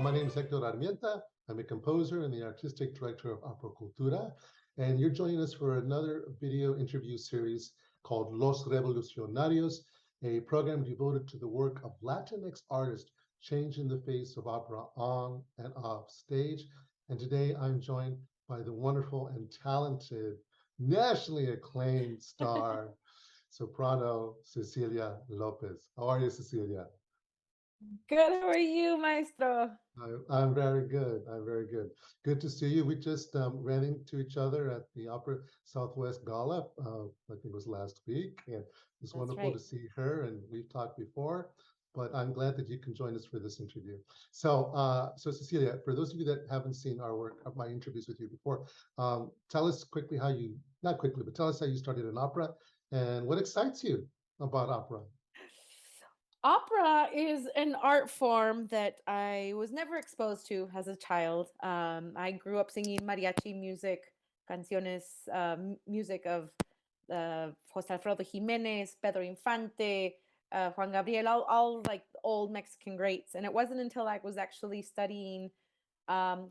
My name is Hector Armienta. I'm a composer and the artistic director of Opera Cultura. And you're joining us for another video interview series called Los Revolucionarios, a program devoted to the work of Latinx artists changing the face of opera on and off stage. And today I'm joined by the wonderful and talented, nationally acclaimed star, soprano Cecilia López. How are you, Cecilia? Good. How are you, Maestro? I'm very good. I'm very good. Good to see you. We just ran into each other at the Opera Southwest Gala, I think it was last week, and it's That's wonderful right. to see her. And we've talked before, but I'm glad that you can join us for this interview. So Cecilia, for those of you that haven't seen our work, my interviews with you before, tell us quickly how you, not quickly, but tell us how you started in opera and what excites you about opera. Opera is an art form that I was never exposed to as a child. I grew up singing mariachi music, canciones, music of Jose Alfredo Jimenez, Pedro Infante, Juan Gabriel, all like old Mexican greats. And it wasn't until I was actually studying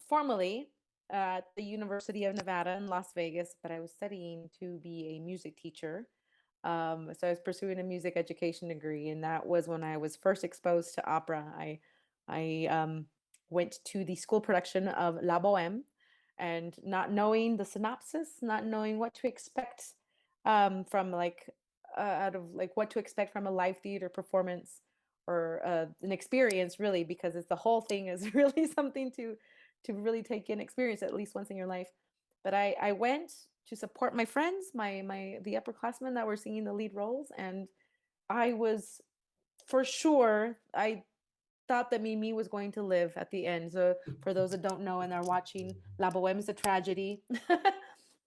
formally at the University of Nevada in Las Vegas, but I was studying to be a music teacher. So I was pursuing a music education degree, and that was when I was first exposed to opera. I went to the school production of La Boheme, and not knowing the synopsis, not knowing what to expect from like out of like what to expect from a live theater performance or an experience, really, because it's the whole thing is really something to really take in experience at least once in your life. But I went to support my friends, my the upperclassmen that were singing the lead roles, and I was for sure I thought that Mimi was going to live at the end. So for those that don't know and are watching, La Boheme is a tragedy,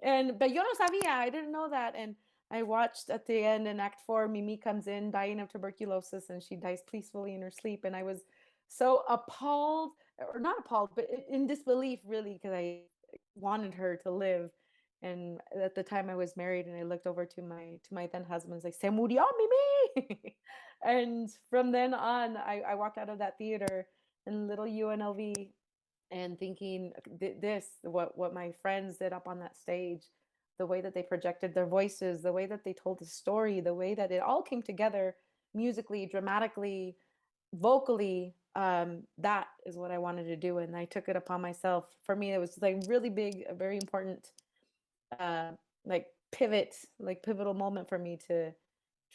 and but yo no sabía, I didn't know that, and I watched at the end in Act Four, Mimi comes in dying of tuberculosis, and she dies peacefully in her sleep, and I was so appalled, or not appalled, but in disbelief, really, because I wanted her to live. And at the time I was married, and I looked over to my then husband, and was like, "Se murió Mimi." And from then on, I walked out of that theater in little UNLV and thinking this, what my friends did up on that stage, the way that they projected their voices, the way that they told the story, the way that it all came together musically, dramatically, vocally. That is what I wanted to do, and I took it upon myself. For me, it was like really big, a very important uh like pivot, like pivotal moment for me to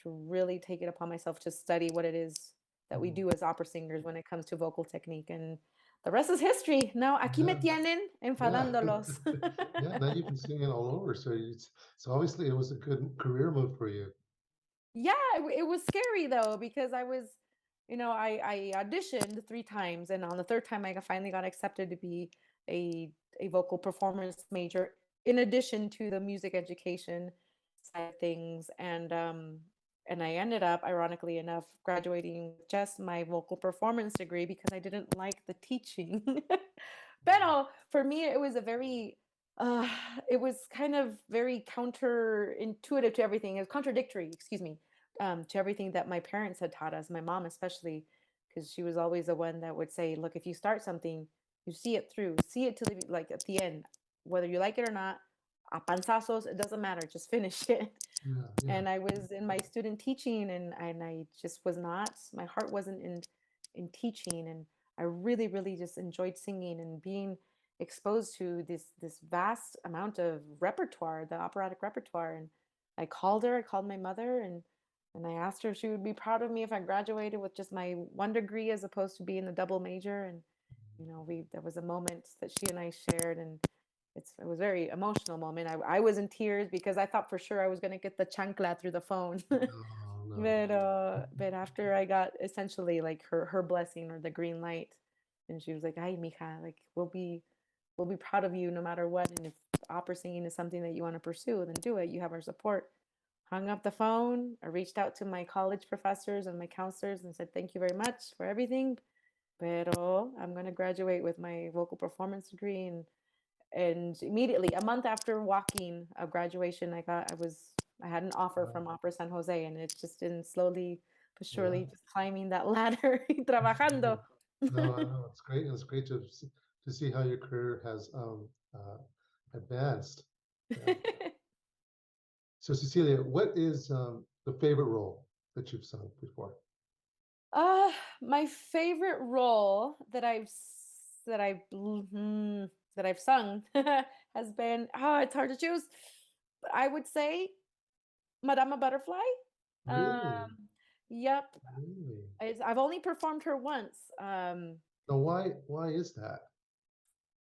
really take it upon myself to study what it is that we Mhm. do as opera singers when it comes to vocal technique. And the rest is history. Now aquí me Yeah, tienen yeah, enfadándolos. yeah. Now you've been singing all over, so obviously it was a good career move for you. Yeah, it was scary though, because I was, I auditioned 3 times, and on the third time I finally got accepted to be a a vocal performance major in addition to the music education side of things. And I ended up, ironically enough, graduating with just my vocal performance degree because I didn't like the teaching. Pero for me, it was a very uh, it was kind of very counterintuitive to everything. It was contradictory, excuse me, to everything that my parents had taught us, my mom especially, because she was always the one that would say, look, if you start something, you see it through, see it to the, like at the end, whether you like it or not, a panzazos, it doesn't matter, just finish it. Yeah, yeah. And I was in my student teaching, and I just was not, my heart wasn't in teaching. And I really, really just enjoyed singing and being exposed to this vast amount of repertoire, the operatic repertoire. And I called her, I called my mother, and I asked her if she would be proud of me if I graduated with just my one degree as opposed to being the double major. And we there was a moment that she and I shared, and it was a very emotional moment. I was in tears because I thought for sure I was going to get the chancla through the phone. No, no. But after I got essentially like her blessing or the green light, and she was like, "Ay, mija, like we'll be proud of you no matter what. And if opera singing is something that you want to pursue, then do it. You have our support." Hung up the phone. I reached out to my college professors and my counselors and said, "Thank you very much for everything, pero I'm going to graduate with my vocal performance degree." And immediately, a month after walking of graduation, I had an offer Wow. from Opera San Jose, and it's just been slowly but Yeah. surely just climbing that ladder y trabajando. No, I know it's great, and it's great to see how your career has advanced. Yeah. So Cecilia, what is the favorite role that you've sung before? Uh, my favorite role that that that I've sung has been it's hard to choose, but I would say Madama Butterfly. Really? Yep, Really? I've only performed her once. So why is that?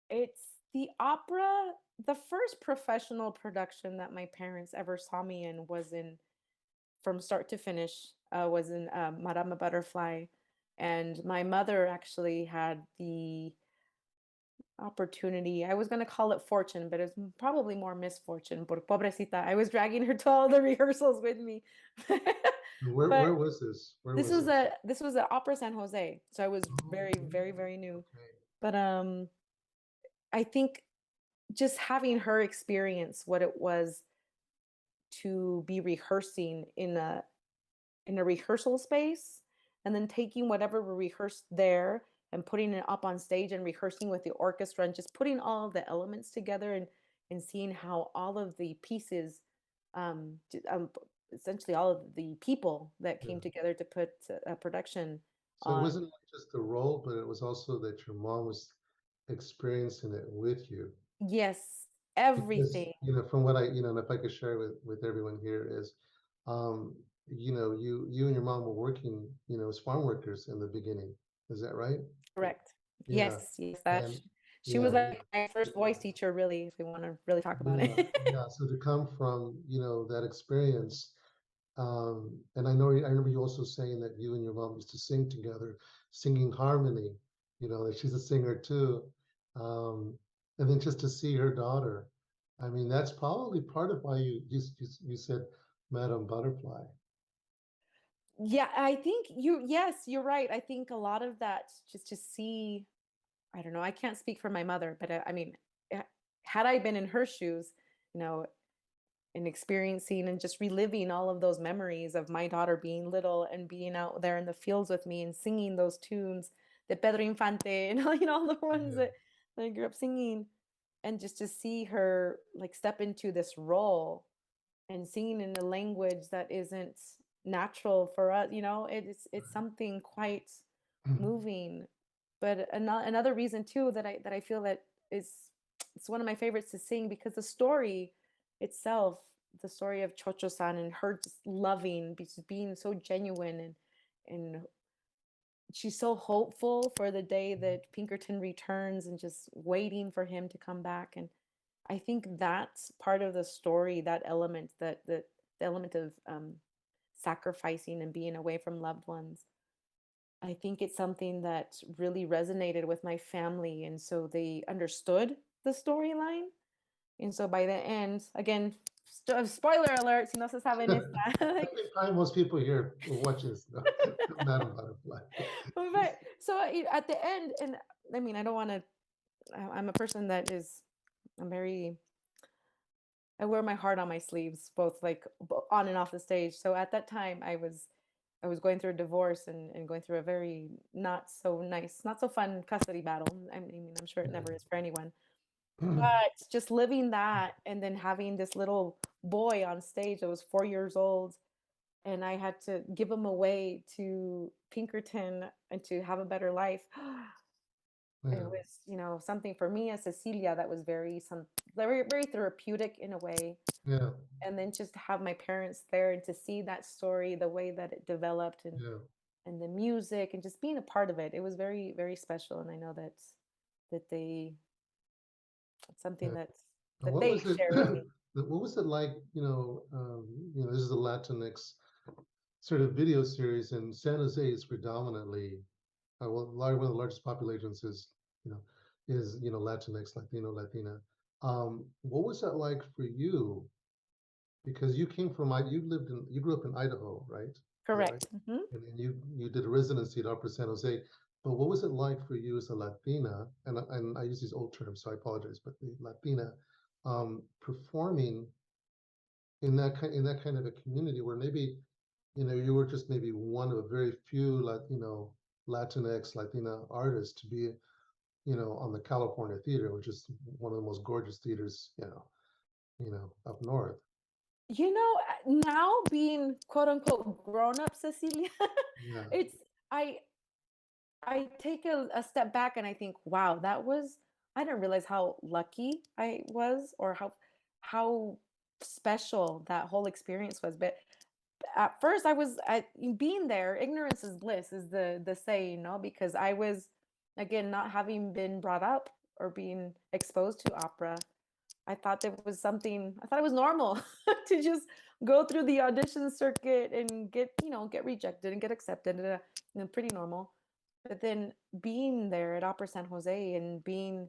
It's the opera. The first professional production that my parents ever saw me in was in from start to finish was in Madama Butterfly, and my mother actually had the opportunity. I was going to call it fortune, but it's probably more misfortune. Por pobrecita, I was dragging her to all the rehearsals with me. Where But was this? Where was this? this was at Opera San Jose, so I was Oh, very new. okay. But I think just having her experience what it was to be rehearsing in a rehearsal space and then taking whatever we rehearsed there and putting it up on stage and rehearsing with the orchestra and just putting all of the elements together and seeing how all of the pieces j- um, essentially all of the people that Yeah. came together to put a production So it on. wasn't like just the role, but it was also that your mom was experiencing it with you. Yes, Because, everything. from what and if I could share with everyone here is, um, you and your mom were working, as farm workers in the beginning. Is that right? Correct. Yeah. Yes, that And she was yeah, like my first voice teacher, really, if we want to really talk about yeah, it. yeah. So to come from, that experience, and I remember you also saying that you and your mom used to sing together, singing harmony, that she's a singer too. Um, and then just to see her daughter, I mean, that's probably part of why you said Madame Butterfly. Yeah, I think yes, you're right. I think a lot of that just to see, I don't know, I can't speak for my mother, but I mean, eh, had I been in her shoes, you know, and experiencing and just reliving all of those memories of my daughter being little and being out there in the fields with me and singing those tunes, the Pedro Infante and all, all the ones Yeah, that I grew up singing, and just to see her like step into this role and singing in a language that isn't natural for us, it's something quite moving. But another reason too that I feel that is it's one of my favorites to sing because the story itself, the story of Chocho-san and her just loving, just being so genuine and she's so hopeful for the day that Pinkerton returns and just waiting for him to come back. And I think that's part of the story, that element, the element of sacrificing and being away from loved ones. I think it's something that really resonated with my family, and so they understood the storyline. And so by the end, again, spoiler alert, si no se saben esta, I like, think probably most people here watch this, Madame Butterfly. but so at the end, and I mean, I don't want to. I'm a person that is, I'm very I wear my heart on my sleeves, both like on and off the stage. So at that time, I was going through a divorce and going through a very not so nice, not so fun custody battle. I mean, I'm sure it never is for anyone. But just living that and then having this little boy on stage that was 4 years old, and I had to give him away to Pinkerton and to have a better life. It Yeah, was, something for me as Cecilia that was very therapeutic in a way, yeah, and then just to have my parents there and to see that story the way that it developed yeah, and the music and just being a part of it, it was very special. And I know that they it's something yeah. And that what they was it? share with me. What was it like? This is a Latinx sort of video series, and San Jose is predominantly, one of the largest populations you know, Latinx, Latino, Latina. What was that like for you? Because you grew up in Idaho, right? Is that right? Correct. And then you did a residency at Upper San Jose. But what was it like for you as a Latina? And I use these old terms, so I apologize. But the Latina, performing in that kind of a community where maybe you were just maybe one of a very few Latino Latinx, Latina artists to be, on the California theater, which is one of the most gorgeous theaters, up north. Now being quote unquote grown up, Cecilia, Yeah. it's I I take a step back and I think, wow, I didn't realize how lucky I was or how special that whole experience was. But at first being there, ignorance is bliss is the saying, no? Because I was, again, not having been brought up or being exposed to opera. I thought it was normal to just go through the audition circuit and get rejected and get accepted. Pretty normal. But then being there at Opera San Jose and being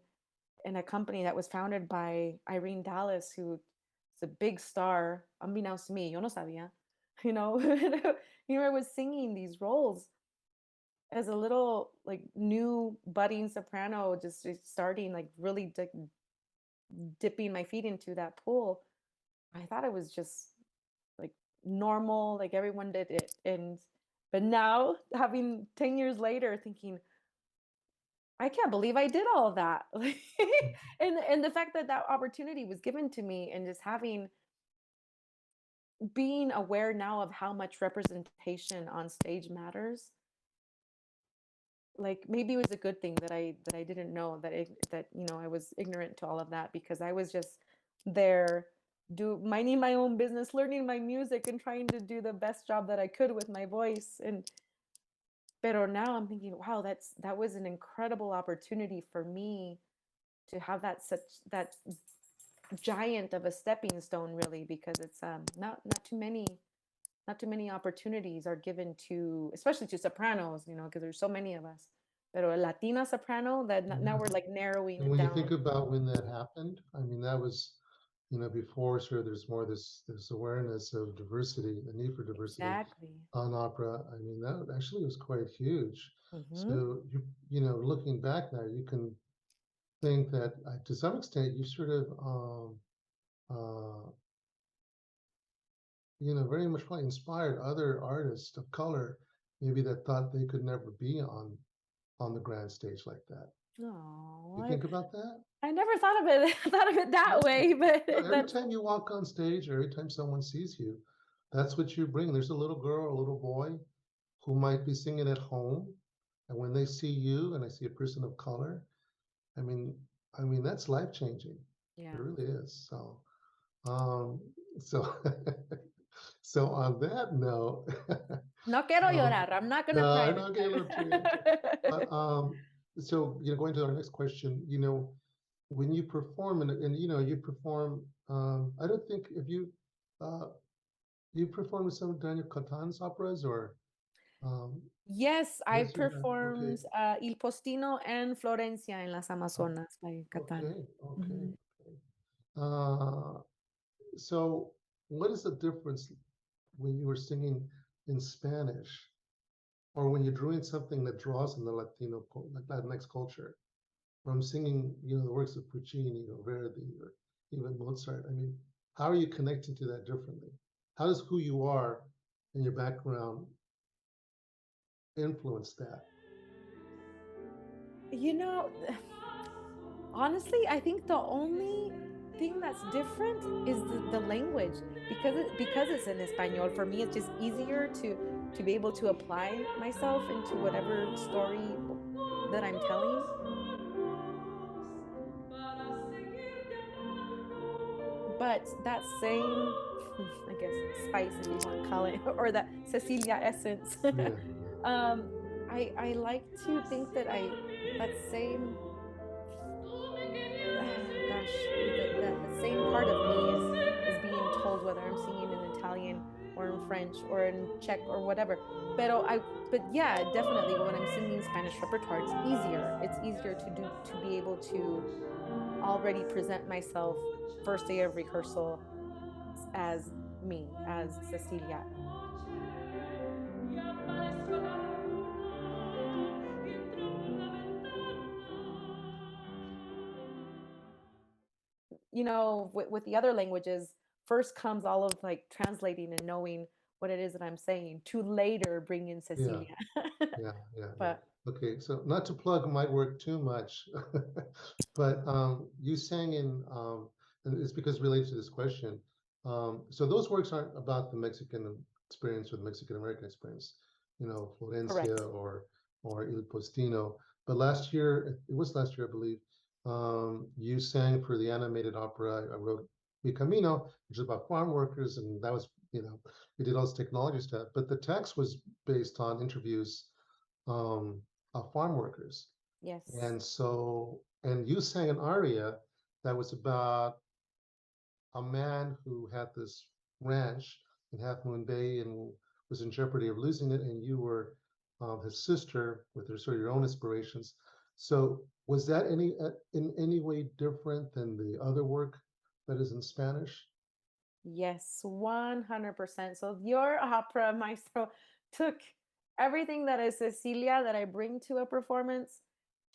in a company that was founded by Irene Dallas, who is a big star, unbeknownst to me, yo no sabía, you know, I was singing these roles as a little like new budding soprano, just starting like really dipping my feet into that pool. I thought it was just like normal, like everyone did it. But now having 10 years later thinking, I can't believe I did all of that. And the fact that that opportunity was given to me and just being aware now of how much representation on stage matters. Like maybe it was a good thing that I didn't know that I was ignorant to all of that, because I was just there minding my own business, learning my music and trying to do the best job that I could with my voice. But now I'm thinking, wow, that was an incredible opportunity for me to have that giant of a stepping stone, really, because it's not too many opportunities are given to, especially to sopranos, because there's so many of us. But a Latina soprano, that now we're like narrowing And it when you down. think about when that happened, I mean, that was, before sure there's more this awareness of diversity, the need for diversity Exactly. on opera. I mean, that actually was quite huge. Hmm. So looking back now, you can think that to some extent you sort of uh, very much probably inspired other artists of color, maybe that thought they could never be on the grand stage like that. You Oh, think about that? I never thought of it thought of it that Yeah. way, but No, every that's time you walk on stage, or every time someone sees you, that's what you bring. There's a little girl, a little boy who might be singing at home, and when they see you and they see a person of color, I mean, that's life changing. It yeah. really is. Um, so, so on that note, No quiero um, llorar. I'm not gonna no, cry I'm this not getting a little teary. time. But so going to our next question, when you perform and you perform, I don't think if uh, you performed with some of Daniel Catan's operas or um, Yes, I yes, you have. Okay, performed Il Postino and Florencia en las oh, Amazonas by Catán. okay, okay. Mhm. Uh, so what is the difference when you were singing in Spanish or when you're doing something that draws on the like Latinx culture, from singing, the works of Puccini or Verdi or even Mozart? I mean, how are you connecting to that differently? How does who you are and your background influence that? You know, honestly, I think the only thing that's different is the language, because it's in Espanol. For me, it's just easier to be able to apply myself into whatever story that I'm telling. But that same, I guess, spice, if you want to call it, or that Cecilia essence, Yeah, um, I like to think that that same, gosh, the same part of me is being told, whether I'm singing in Italian or in French or in Czech or whatever. But yeah, definitely when I'm singing Spanish repertoire, it's easier to be able to already present myself first day of rehearsal as me, as Cecilia. With the other languages, first comes all of like translating and knowing what it is that I'm saying, to later bring in yeah, Cecilia. yeah, yeah, But Okay, so not to plug my work too much, but you sang in, and it's because related to this question. So those works aren't about the Mexican experience or the Mexican American experience, Florencia Correct. or Il Postino. But last year, it was last year, I believe, you sang for the animated opera I wrote, Mi Camino, which is about farm workers, and that was, we did all this technology stuff. But the text was based on interviews um, of farm workers. Yes. And you sang an aria that was about a man who had this ranch in Half Moon Bay and was in jeopardy of losing it, and you were his sister with her sort of your own inspirations. So was that in any way different than the other work that is in Spanish? Yes, 100%. So your opera maestro took everything that is Cecilia that I bring to a performance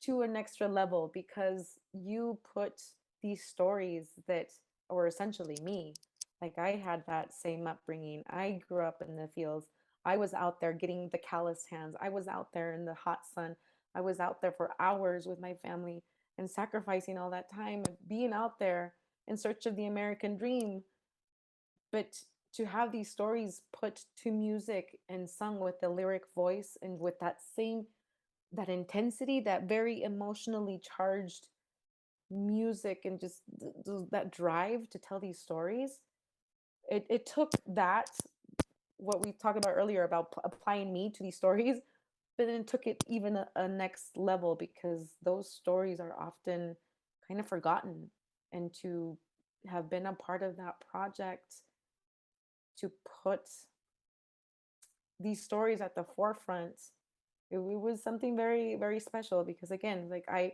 to an extra level because you put these stories that were essentially me. Like I had that same upbringing. I grew up in the fields. I was out there getting the calloused hands. I was out there in the hot sun. I was out there for hours with my family and sacrificing all that time and being out there in search of the American dream, but to have these stories put to music and sung with the lyric voice and with that intensity, that very emotionally charged music, and just that drive to tell these stories, it took that, what we talked about earlier about applying me to these stories, but then it took it even a next level because those stories are often kind of forgotten. And to have been a part of that project, to put these stories at the forefront, it was something very, very special because again, like I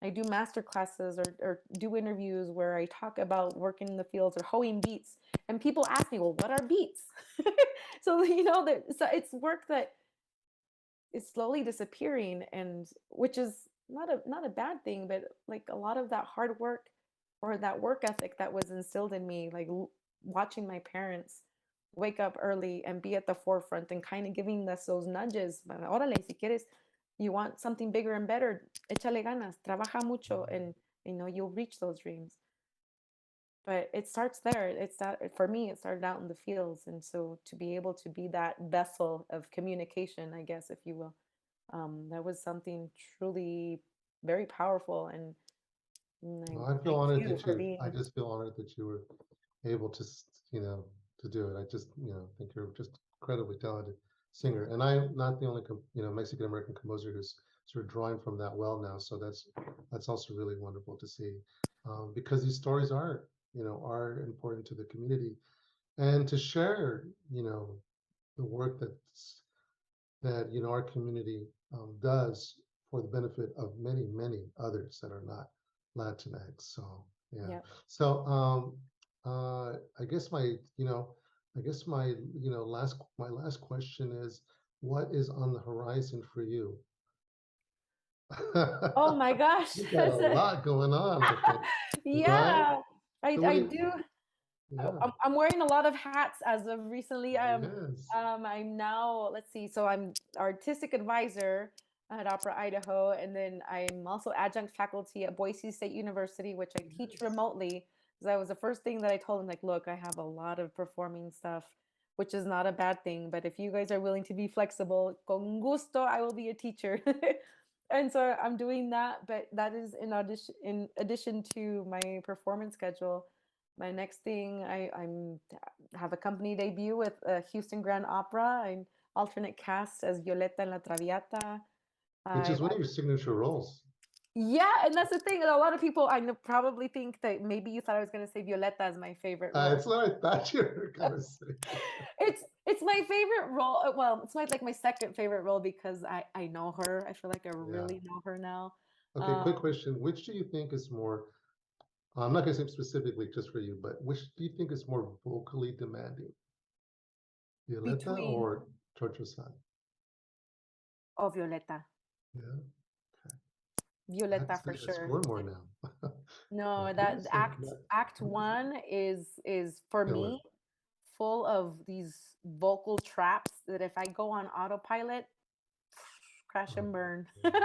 do master classes or do interviews where I talk about working in the fields or hoeing beats, and people ask me, well, what are beats? So so it's work that is slowly disappearing, and which is not a bad thing, but like a lot of that hard work or that work ethic that was instilled in me, like watching my parents wake up early and be at the forefront and kind of giving us those nudges. Órale, si quieres, you want something bigger and better, échale ganas, trabaja mucho, and you'll reach those dreams. But it starts there. It's that for me, it started out in the fields, and so to be able to be that vessel of communication, I guess, if you will, that was something truly very powerful. And I Well, I feel thank honored you that for I being. just feel honored that you were able to, to do it. I just, think you're just incredibly talented singer. And I'm not the only, Mexican American composer who's sort of drawing from that well now. So that's also really wonderful to see, because these stories are important to the community and to share, the work that our community does for the benefit of many, many others that are not Latinx. So yeah. Yep. So I guess my last question is, what is on the horizon for you? Oh my gosh. You got a lot going on, I think, right? Yeah, So what I do you? do. Yeah. I'm wearing a lot of hats as of recently. Yes. I'm now, let's see, so I'm artistic advisor at Opera Idaho, and then I'm also adjunct faculty at Boise State University, which I teach Yes. remotely. Because that was the first thing that I told them, like, look, I have a lot of performing stuff, which is not a bad thing. But if you guys are willing to be flexible, con gusto, I will be a teacher. And so I'm doing that, but that is in addition to my performance schedule. My next thing, I'm have a company debut with Houston Grand Opera. I'm alternate cast as Violetta in La Traviata. Which is I one of your signature roles. Yeah, and that's the thing. A lot of people I know probably think that maybe you thought I was going to say Violetta as my favorite role. It's what I thought you were gonna say. It's my favorite role. Well, it's my second favorite role because I know her. I feel like I Yeah. really know her now. Okay, Um, quick question. Which do you think is more, I'm not gonna say specifically just for you, but which do you think is more vocally demanding? Violetta between or Chocho-san? Violetta, Yeah, I have to Violetta for study that sure. score more now. Yeah, No, what that is the, act what is the one is for killer? me full of these vocal traps that if I go on autopilot, crash and burn. Okay.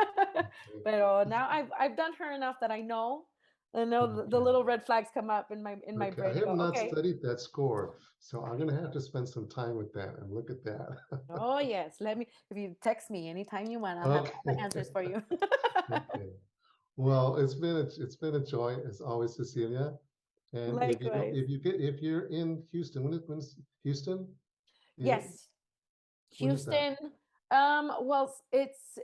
Pero now I've done her enough that I know the little red flags come up in my Okay, I brain. I have go, not okay. studied that score, so I'm gonna have to spend some time with that and look at that. Oh yes, let me. If you text me anytime you want, I'll have all the Okay. answers for you. Okay. Well, it's been a joy as always, Cecilia. And Likewise. if you're in Houston, when's Houston? Yeah, Yes, when is that? Houston. Well, it's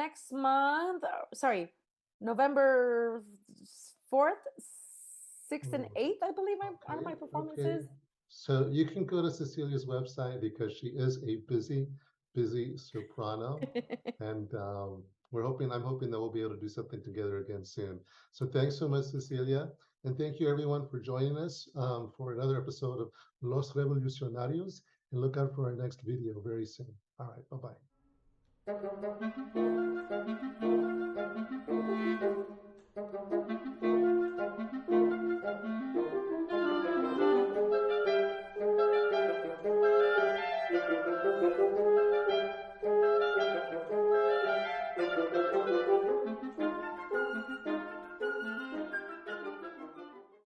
next month. Sorry, November 4th, 6th, and Oh, 8th. I believe are okay, my okay. performances. So you can go to Cecilia's website because she is a busy soprano, and I'm hoping that we'll be able to do something together again soon. So thanks so much, Cecilia, and thank you everyone for joining us for another episode of Los Revolucionarios, and look out for our next video very soon. All right, bye-bye.